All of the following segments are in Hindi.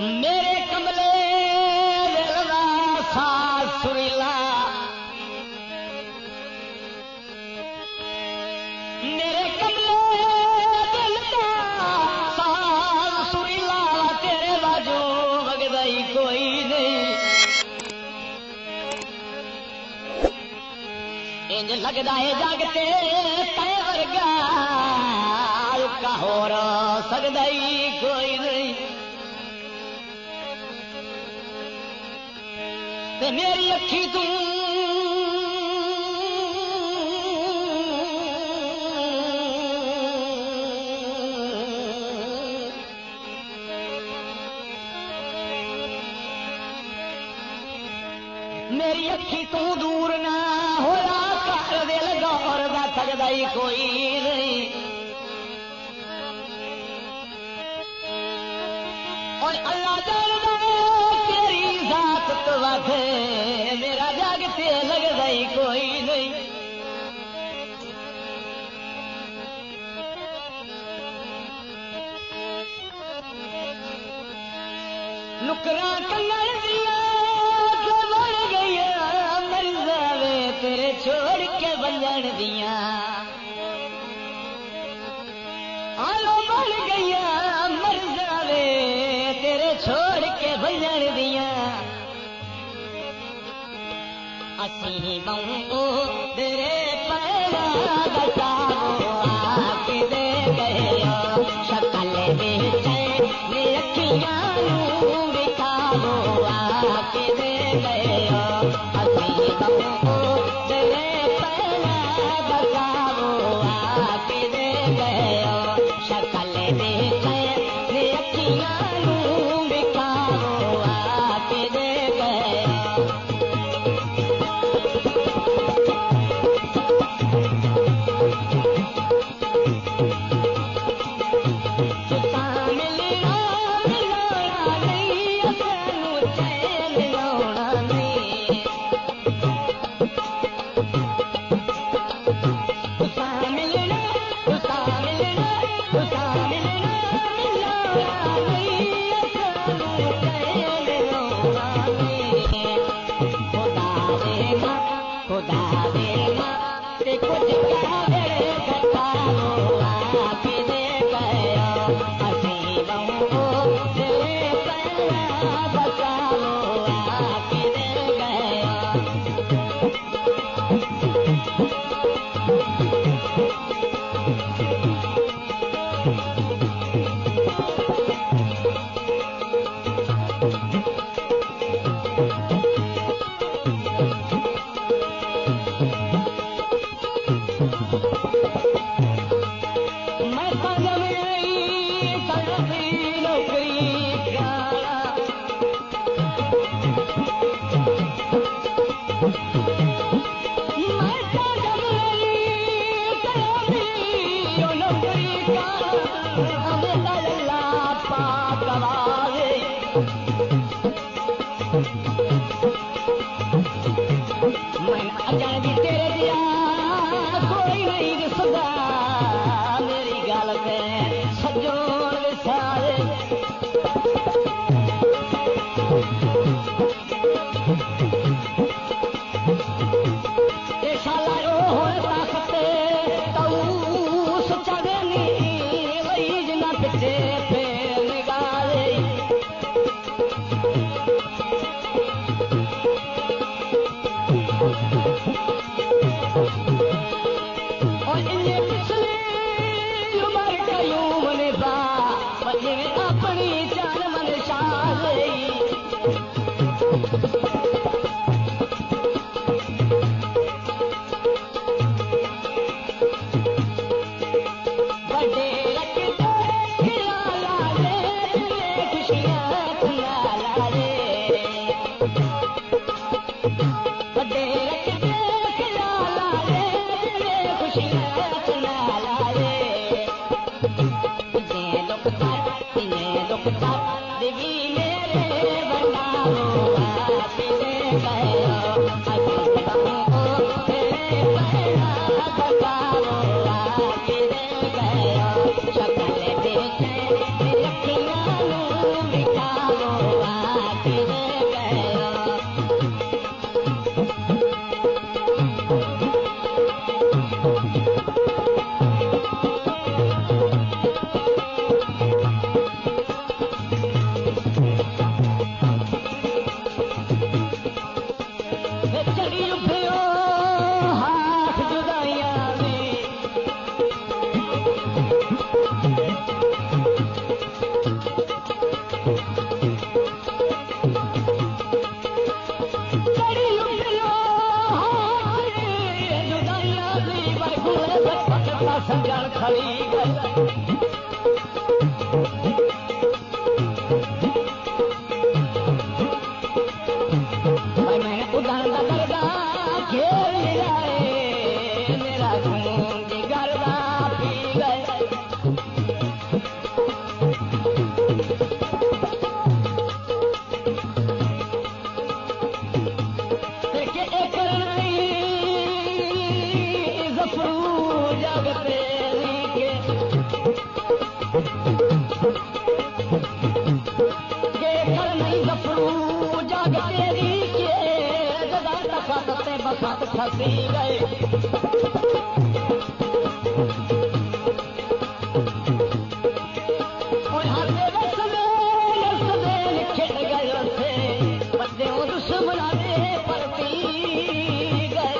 मेरे कमले दिल दा साज सुरीला, मेरे कमले दिल दा साज सुरीला, तेरे बाजू वगदा ही कोई नहीं। इंज लगदा है जागते तै वर्गा का होर सकदा ही कोई नहीं। ते मेरी अखी तू मेरी अखी तू दूर ना होया, घर दिल गौर दा सकदा ही कोई नहीं। और अल्लाह जानदा तेरी जात तो वाथे, मेरा जागते लगदा ही कोई नहीं। नुकरा कंगन दिया बन गई मर जावे, तेरे छोड़ के बंजन दिया आलो बन गई मर जावे, तेरे छोड़ के बंजन दिया। असी बहू तेरे पैरा बचाओ आके दे गए, शक्ल बेच अखियां बिखाओ आके दे गए। असी बहू तेरे पैरा बचाओ आके दे गए, शक्ल बेच अखियां बिखाओ आके दे गए। और सजन खड़ी गई मैं उधर दरगा घेर लिया मेरा खून की गरबा पी गए बसात फंसी गए और हाथे में समेल खिल गए थे बच्चे दुश्मना दे पर पी गए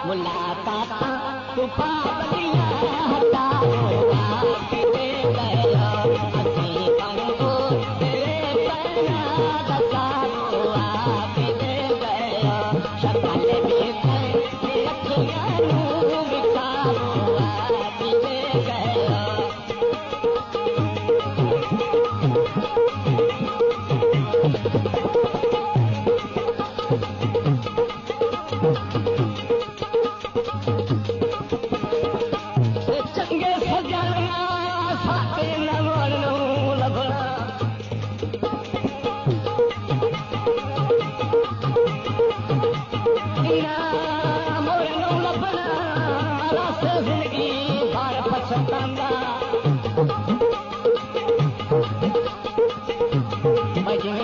मुलाकात तू पावलिया हटा दे गया असी हमको तेरे पैना दसा दे गया शक्ल भी अखियां बिका दे गया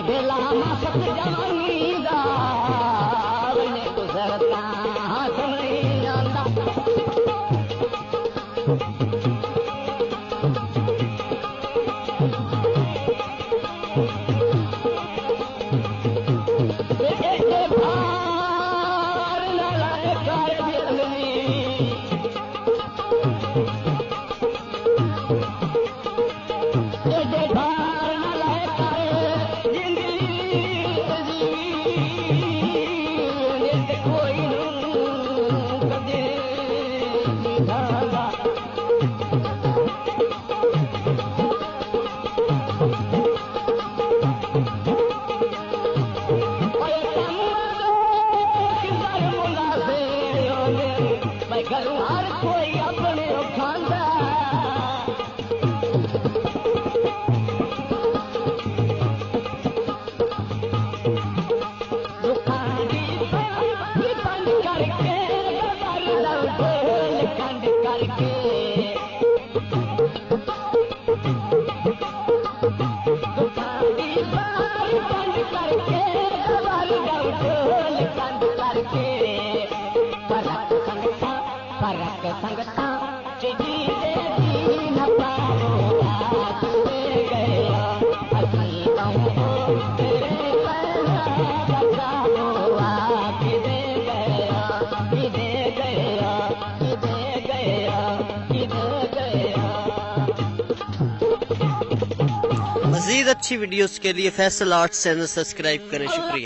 बेला मासक जवानी दा गुजरता हाथ नहीं आता हर कोई अपने खांदा दुखानी बंद करके खंड करके दुखानी बंद करके खंड करके फरक संगता चिड़ी देवी न पाओ दे गया असी हमको तेरे पैना बचाओ दे गया दे गया दे गया दे गया। मज़ीद अच्छी वीडियोस के लिए फैसल आर्ट्स चैनल सब्सक्राइब करें। शुक्रिया।